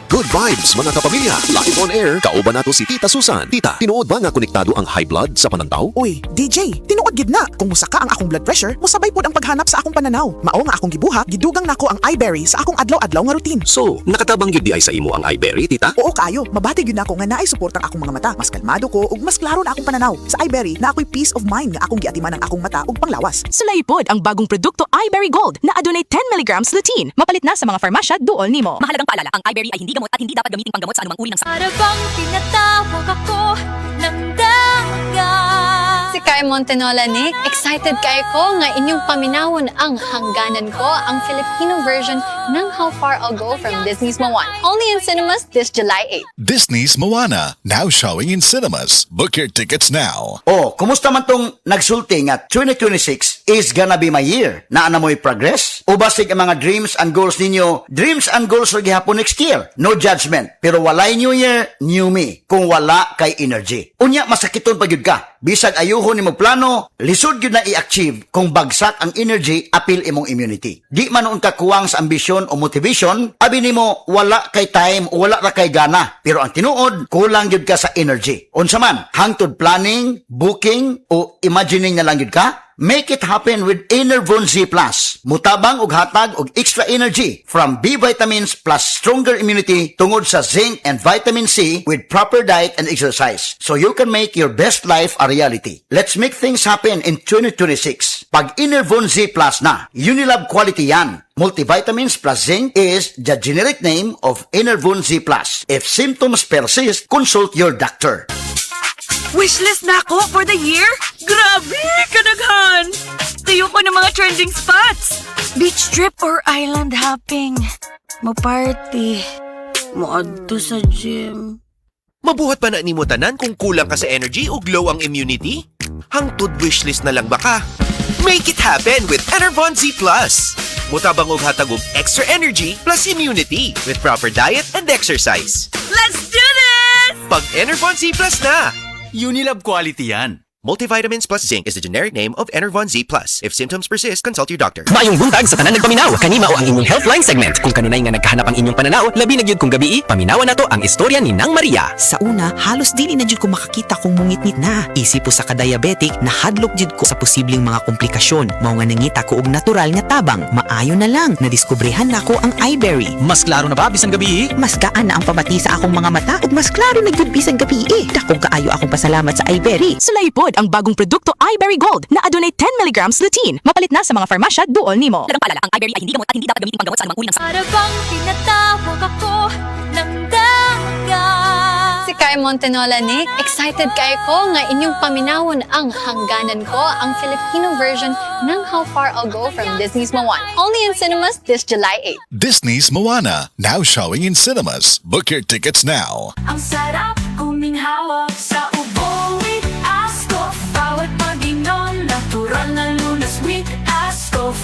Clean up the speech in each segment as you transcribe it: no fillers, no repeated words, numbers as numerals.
Good vibes mga kapamilya. Live on air, kauban nato si Tita Susan. Tita, tinuod ba nga konektado ang high blood sa panantaw? Uy, DJ, tinuod gid na. Kung musaka ang akong blood pressure, musabay pod ang paghanap sa akong pananaw. Mao nga akong gibuhat, gidugang nako ang iBerry sa akong adlaw-adlaw nga routine. So, nakatabang yun di ay sa imo ang iBerry, tita? Oo kayo, mabati gyud nako nga naay support ang akong mga mata. Mas kalmado ko ug mas klaro na akong pananaw. Sa iBerry na ako'y peace of mind nga akong giatiman ang akong mata ug panglawas. Sulay pod ang bagong produkto iBerry Gold na adunay 10 mg lutein. Mapalit na sa mga farmasya duol nimo. Mahalagang paalala, ang iBerry ay hindi gamot at hindi dapat gamitin panggamot sa anumang uri ng sakit. Para bang tinatawag ako ng daga. Si Kai Montenola, Nick. Excited kayo ko nga inyong paminawon ang hangganan ko, ang Filipino version ng How Far I'll Go from Disney's Moana. Only in cinemas this July 8. Disney's Moana, now showing in cinemas. Book your tickets now. Oh, kumusta man tong nagsulti nga 2026 is gonna be my year? Naa na mo'y progress? O basig ang mga dreams and goals ninyo? Dreams and goals ra gihapon next year. No judgment. Pero walay new year, new me. Kung wala kay energy. Unya, masakiton pa gyud ka. Bisag ayuhon nimo plano, lisod gyud na i-achieve kung bagsak ang energy, apil imong immunity. Di man noon ka kuwang sa ambisyon o motivation, abi nimo wala kay time o wala ra kay gana. Pero ang tinuod, kulang gyud ka sa energy. Unsa man, hangtod planning, booking o imagining na lang gyud ka? Make it happen with Enervon Z+. Mutabang ug hatag og extra energy from B vitamins plus stronger immunity tungod sa zinc and vitamin C with proper diet and exercise. So you can make your best life a reality. Let's make things happen in 2026. Pag Enervon Z+ na, Unilab quality yan. Multivitamins plus zinc is the generic name of Enervon Z+. If symptoms persist, consult your doctor. Wishlist na ako for the year? Grabe, kadaghan! Tayo ko ng mga trending spots. Beach trip or island hopping. Mo-party. Mo-adto sa gym. Mabuhat pa na nimo tanan kung kulang ka sa energy o glow ang immunity? Hangtod wishlist na lang baka? Make it happen with Enervon Z+. Mutabang og hatag og extra energy plus immunity with proper diet and exercise. Let's do this! Pag Enervon Z+ na! Unilab quality yan. Multivitamins plus zinc is the generic name of Enervon Z+. If symptoms persist, consult your doctor. Mayong buntag sa tanan nagpaminaw. Kanima o ang inyong Healthline segment. Kung kanunay nga nagkahanap ang inyong pananaw, labi na gyud kung gabi, paminawan nato ang istorya ni Nang Maria. Sa una, halos dili na jud ko makakita kung mungit-ngit na. Isip po sa ka-diabetic, nahadlok jud ko sa posibleng mga komplikasyon. Mao nga nangita ko og natural nga tabang. Maayo na lang, nadiskubrehan nako ang iBerry. Mas klaro na ba bisan gabi? Mas gaan na ang pamati sa akong mga mata ug mas klaro na gyud bisan gabi. Dakong kaayo akong pasalamat sa iBerry. Sulay pod ang bagong produkto iBerry Gold na adunay 10 mg lutein. Mapalit na sa mga farmasya duol nimo. Mahalagang paalala, ang iBerry ay hindi gamot at hindi dapat gamitin panggamot sa anumang uri ng sakit. Para bang tinatawag ako ng daga. Si Kai Montenola, Nick. Excited kayo ko nga inyong paminawon ang hangganan ko, ang Filipino version ng How Far I'll Go from Disney's Moana. Only in cinemas this July 8. Disney's Moana, now showing in cinemas. Book your tickets now. Ang sarap kuminhawa sa ubo with Ascoff. Bawat pag-inom, natural na lunas with Ascoff.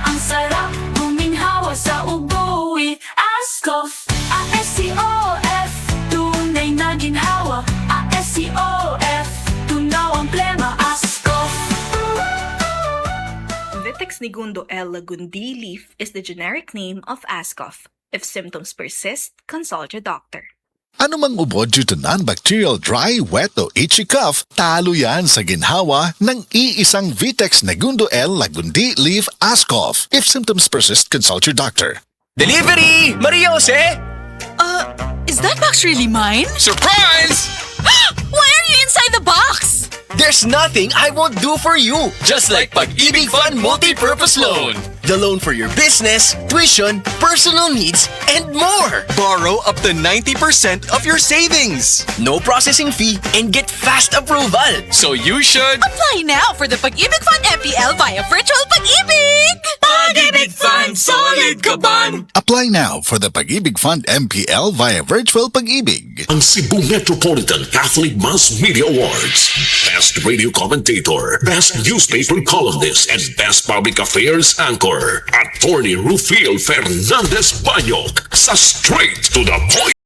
Ang sarap kuminhawa sa ubo with Ascoff. A-S-C-O-F, tunay na ginhawa. A-S-C-O-F, tunaw ang plema, Ascoff. Vitex Nigundo L. Lagundi leaf is the generic name of Ascoff. If symptoms persist, consult your doctor. Ano mang ubod due to non-bacterial dry, wet o itchy cough, talo yan sa ginhawa ng iisang Vitex Negundo L. Lagundi Leaf Ascoff. If symptoms persist, consult your doctor. Delivery! Maria Jose! Is that box really mine? Surprise! Why are you inside the box? There's nothing I won't do for you. Just like Pag-ibig Fund Multi-Purpose Loan. The loan for your business, tuition, personal needs, and more. Borrow up to 90% of your savings. No processing fee and get fast approval. So you should Apply now for the Pag-ibig Fund MPL via Virtual Pag-ibig! Pag-ibig Fund Solid Kaban. Apply now for the Pag-ibig Fund MPL via Virtual Pag-ibig. Ang Cebu Metropolitan Catholic Mass Media Awards. Best Radio Commentator, Best Newspaper Columnist, and Best Public Affairs Anchor. Attorney Rufiel Fernandez Banyok sa Straight to the Point.